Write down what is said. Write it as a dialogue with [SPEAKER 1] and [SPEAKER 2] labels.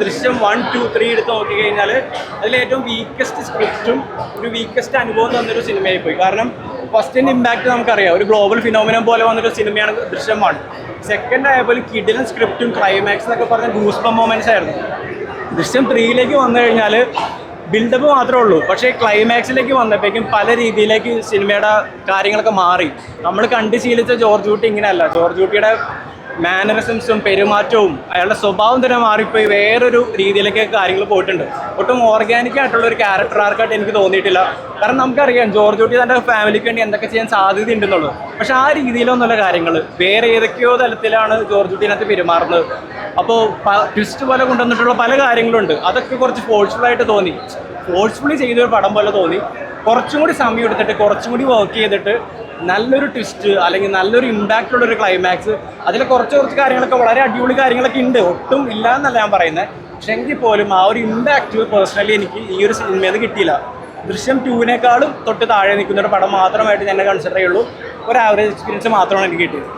[SPEAKER 1] ദൃശ്യം 1, 2, 3 എടുത്ത് നോക്കിക്കഴിഞ്ഞാൽ അതിൽ ഏറ്റവും വീക്കസ്റ്റ് സ്ക്രിപ്റ്റും ഒരു വീക്കസ്റ്റ് അനുഭവം തന്നൊരു സിനിമയായി പോയി. കാരണം ഫസ്റ്റിൻ്റെ ഇമ്പാക്ട് നമുക്കറിയാം, ഒരു ഗ്ലോബൽ ഫിനോമിനം പോലെ വന്നൊരു സിനിമയാണ് ദൃശ്യം 1. സെക്കൻഡ് ആയപ്പോൾ കിഡിലൻ സ്ക്രിപ്റ്റും ക്ലൈമാക്സ് എന്നൊക്കെ പറഞ്ഞ ഗൂസ്ബം മൊമെന്റ്സ് ആയിരുന്നു. ദൃശ്യം 3ലേക്ക് വന്നു കഴിഞ്ഞാൽ ബിൽഡപ്പ് മാത്രമേ ഉള്ളൂ, പക്ഷേ ക്ലൈമാക്സിലേക്ക് വന്നപ്പോഴേക്കും പല രീതിയിലേക്ക് സിനിമയുടെ കാര്യങ്ങളൊക്കെ മാറി. നമ്മൾ കണ്ട് ശീലിച്ച ജോർജ് കുട്ടി ഇങ്ങനെയല്ല. ജോർജ് കുട്ടിയുടെ മാനറിസംസും പെരുമാറ്റവും അയാളുടെ സ്വഭാവം തന്നെ മാറിപ്പോയി വേറൊരു രീതിയിലേക്ക് കാര്യങ്ങൾ പോയിട്ടുണ്ട്. ഒട്ടും ഓർഗാനിക് ആയിട്ടുള്ള ഒരു ക്യാരക്ടർ ആർക്കായിട്ട് എനിക്ക് തോന്നിയിട്ടില്ല. കാരണം നമുക്കറിയാം ജോർജ് കുട്ടി തൻ്റെ ഫാമിലിക്ക് വേണ്ടി എന്തൊക്കെ ചെയ്യാൻ സാധ്യതയുണ്ടെന്നുള്ളത്. പക്ഷെ ആ രീതിയിലൊന്നുമല്ല കാര്യങ്ങൾ. വേറെ ഏതൊക്കെയോ തലത്തിലാണ് ജോർജ് കുട്ടീനകത്ത് പെരുമാറുന്നത്. അപ്പോൾ ട്വിസ്റ്റ് പോലെ കൊണ്ടുവന്നിട്ടുള്ള പല കാര്യങ്ങളുണ്ട്. അതൊക്കെ കുറച്ച് ഫോഴ്സ്ഫുള്ളായിട്ട് തോന്നി. ഫോഴ്സ്ഫുള്ളി ചെയ്തൊരു പടം പോലെ തോന്നി. കുറച്ചും കൂടി സമയം എടുത്തിട്ട് കുറച്ചും കൂടി വർക്ക് ചെയ്തിട്ട് നല്ലൊരു ട്വിസ്റ്റ് അല്ലെങ്കിൽ നല്ലൊരു ഇമ്പാക്റ്റ് ഉള്ളൊരു ക്ലൈമാക്സ്, അതിൽ കുറച്ച് കാര്യങ്ങളൊക്കെ വളരെ അടിപൊളി കാര്യങ്ങളൊക്കെ ഉണ്ട്, ഒട്ടും ഇല്ല എന്നല്ല ഞാൻ പറയുന്നത്. പക്ഷെ എങ്കിൽ പോലും ആ ഒരു ഇമ്പാക്റ്റ് പേഴ്സണലി എനിക്ക് ഈ ഒരു സിനിമയിൽ നിന്ന് കിട്ടിയില്ല. ദൃശ്യം 2-നേക്കാളും തൊട്ട് താഴെ നിൽക്കുന്ന ഒരു പടം മാത്രമായിട്ട് ഞാൻ കൺസിഡർ ചെയ്യുള്ളൂ. ഒരു ആവറേജ് എക്സ്പീരിയൻസ് മാത്രമാണ് എനിക്ക് കിട്ടിയത്.